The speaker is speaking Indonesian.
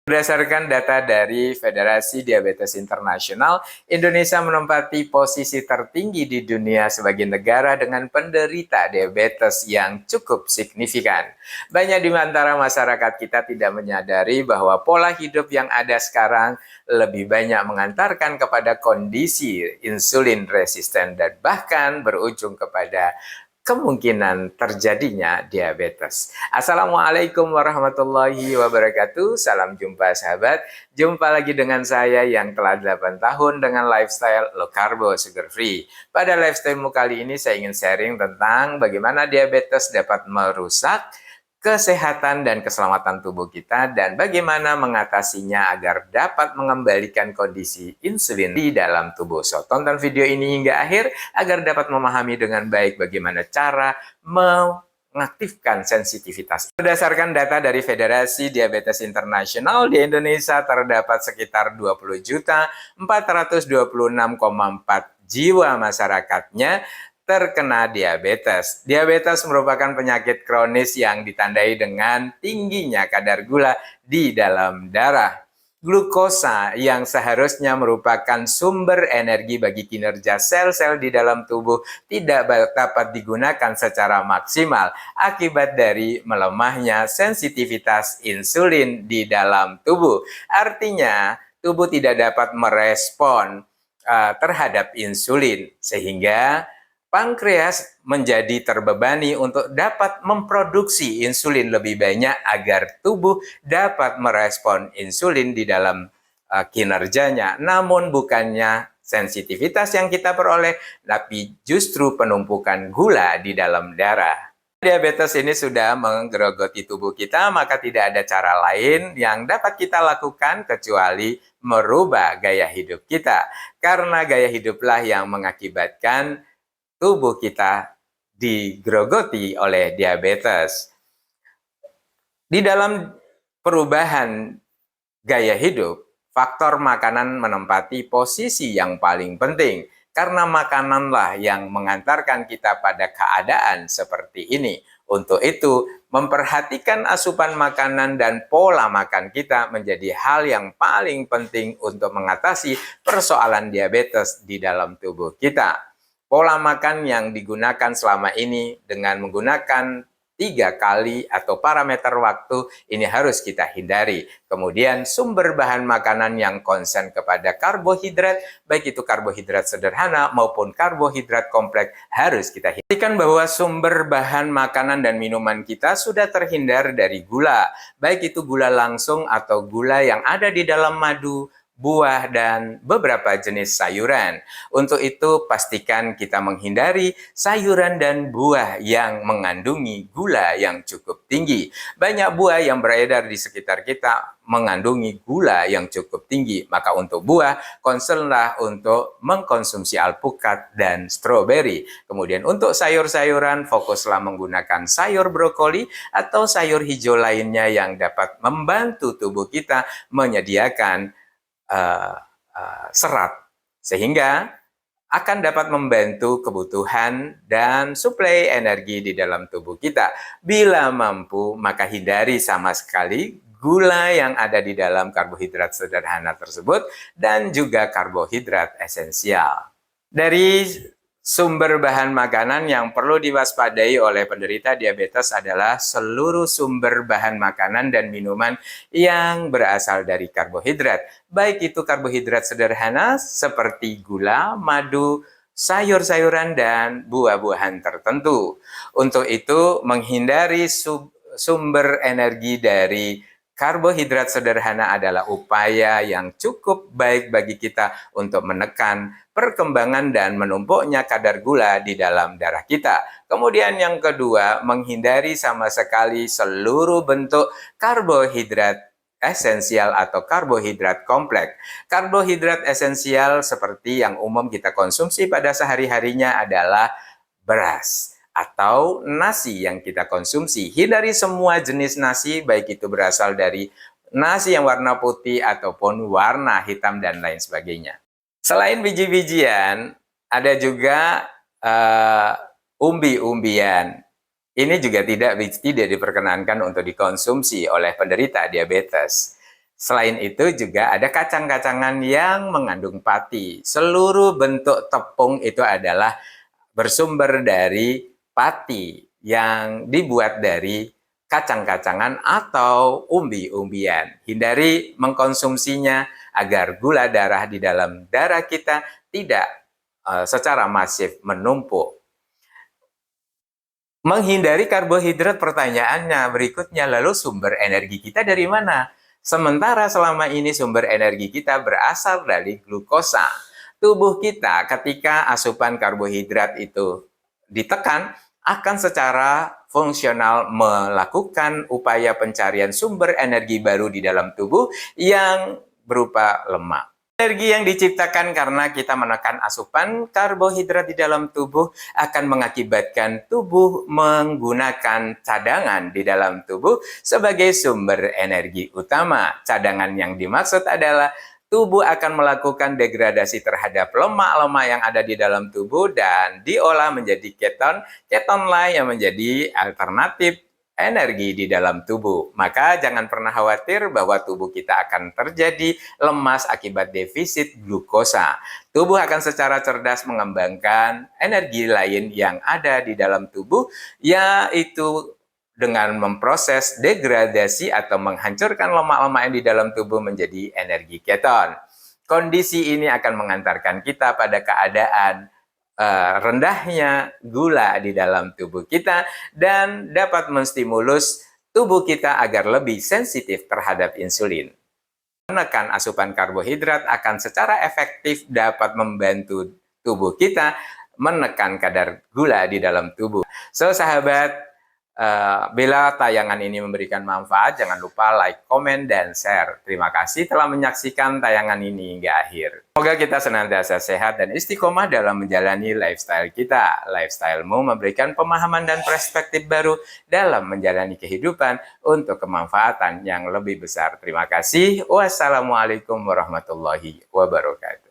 Berdasarkan data dari Federasi Diabetes Internasional, Indonesia menempati posisi tertinggi di dunia sebagai negara dengan penderita diabetes yang cukup signifikan. Banyak di antara masyarakat kita tidak menyadari bahwa pola hidup yang ada sekarang lebih banyak mengantarkan kepada kondisi insulin resisten dan bahkan berujung kepada kemungkinan terjadinya diabetes. Assalamualaikum warahmatullahi wabarakatuh. Salam jumpa sahabat. Jumpa lagi dengan saya yang telah 8 tahun dengan lifestyle low carbo sugar free. Pada lifestylemu kali ini saya ingin sharing tentang bagaimana diabetes dapat merusak kesehatan dan keselamatan tubuh kita dan bagaimana mengatasinya agar dapat mengembalikan kondisi insulin di dalam tubuh. So, tonton video ini hingga akhir agar dapat memahami dengan baik bagaimana cara mengaktifkan sensitivitas. Berdasarkan data dari Federasi Diabetes Internasional, di Indonesia terdapat sekitar 20.426,4 jiwa masyarakatnya terkena diabetes. Diabetes merupakan penyakit kronis yang ditandai dengan tingginya kadar gula di dalam darah. Glukosa yang seharusnya merupakan sumber energi bagi kinerja sel-sel di dalam tubuh tidak dapat digunakan secara maksimal akibat dari melemahnya sensitivitas insulin di dalam tubuh. Artinya, tubuh tidak dapat merespon terhadap insulin sehingga pankreas menjadi terbebani untuk dapat memproduksi insulin lebih banyak agar tubuh dapat merespon insulin di dalam kinerjanya. Namun bukannya sensitivitas yang kita peroleh, tapi justru penumpukan gula di dalam darah. Diabetes ini sudah menggerogoti tubuh kita, maka tidak ada cara lain yang dapat kita lakukan kecuali merubah gaya hidup kita. Karena gaya hiduplah yang mengakibatkan tubuh kita digerogoti oleh diabetes. Di dalam perubahan gaya hidup, faktor makanan menempati posisi yang paling penting. Karena makananlah yang mengantarkan kita pada keadaan seperti ini. Untuk itu, memperhatikan asupan makanan dan pola makan kita menjadi hal yang paling penting untuk mengatasi persoalan diabetes di dalam tubuh kita. Pola makan yang digunakan selama ini dengan menggunakan 3 kali atau parameter waktu ini harus kita hindari. Kemudian sumber bahan makanan yang konsen kepada karbohidrat, baik itu karbohidrat sederhana maupun karbohidrat kompleks harus kita hindari. Pastikan bahwa sumber bahan makanan dan minuman kita sudah terhindar dari gula, baik itu gula langsung atau gula yang ada di dalam madu, buah, dan beberapa jenis sayuran. Untuk itu, pastikan kita menghindari sayuran dan buah yang mengandungi gula yang cukup tinggi. Banyak buah yang beredar di sekitar kita mengandungi gula yang cukup tinggi. Maka untuk buah, concernlah untuk mengkonsumsi alpukat dan stroberi. Kemudian untuk sayur-sayuran, fokuslah menggunakan sayur brokoli atau sayur hijau lainnya yang dapat membantu tubuh kita menyediakan serat sehingga akan dapat membantu kebutuhan dan suplai energi di dalam tubuh kita. Bila mampu, maka hindari sama sekali gula yang ada di dalam karbohidrat sederhana tersebut dan juga karbohidrat esensial. Dari sumber bahan makanan yang perlu diwaspadai oleh penderita diabetes adalah seluruh sumber bahan makanan dan minuman yang berasal dari karbohidrat. Baik itu karbohidrat sederhana seperti gula, madu, sayur-sayuran, dan buah-buahan tertentu. Untuk itu, menghindari sumber energi dari karbohidrat sederhana adalah upaya yang cukup baik bagi kita untuk menekan perkembangan dan menumpuknya kadar gula di dalam darah kita. Kemudian yang kedua, menghindari sama sekali seluruh bentuk karbohidrat esensial atau karbohidrat kompleks. Karbohidrat esensial seperti yang umum kita konsumsi pada sehari-harinya adalah beras atau nasi yang kita konsumsi. Hindari semua jenis nasi, baik itu berasal dari nasi yang warna putih ataupun warna hitam dan lain sebagainya. Selain biji-bijian, ada juga umbi-umbian. Ini juga tidak diperkenankan untuk dikonsumsi oleh penderita diabetes. Selain itu juga ada kacang-kacangan yang mengandung pati. Seluruh bentuk tepung itu adalah bersumber dari pati yang dibuat dari kacang-kacangan atau umbi-umbian. Hindari mengkonsumsinya agar gula darah di dalam darah kita tidak secara masif menumpuk. Menghindari karbohidrat, pertanyaannya berikutnya, lalu sumber energi kita dari mana? Sementara selama ini sumber energi kita berasal dari glukosa. Tubuh kita ketika asupan karbohidrat itu ditekan, akan secara fungsional melakukan upaya pencarian sumber energi baru di dalam tubuh yang berupa lemak. Energi yang diciptakan karena kita menekan asupan karbohidrat di dalam tubuh akan mengakibatkan tubuh menggunakan cadangan di dalam tubuh sebagai sumber energi utama. Cadangan yang dimaksud adalah tubuh akan melakukan degradasi terhadap lemak-lemak yang ada di dalam tubuh dan diolah menjadi keton. Ketonlah yang menjadi alternatif energi di dalam tubuh. Maka jangan pernah khawatir bahwa tubuh kita akan terjadi lemas akibat defisit glukosa. Tubuh akan secara cerdas mengembangkan energi lain yang ada di dalam tubuh, yaitu dengan memproses degradasi atau menghancurkan lemak-lemak yang di dalam tubuh menjadi energi keton. Kondisi ini akan mengantarkan kita pada keadaan rendahnya gula di dalam tubuh kita dan dapat menstimulus tubuh kita agar lebih sensitif terhadap insulin. Menekan asupan karbohidrat akan secara efektif dapat membantu tubuh kita menekan kadar gula di dalam tubuh. So sahabat, bila tayangan ini memberikan manfaat, jangan lupa like, komen, dan share. Terima kasih telah menyaksikan tayangan ini hingga akhir. Semoga kita senantiasa sehat dan istiqomah dalam menjalani lifestyle kita. Lifestyle-mu memberikan pemahaman dan perspektif baru dalam menjalani kehidupan untuk kemanfaatan yang lebih besar. Terima kasih. Wassalamualaikum warahmatullahi wabarakatuh.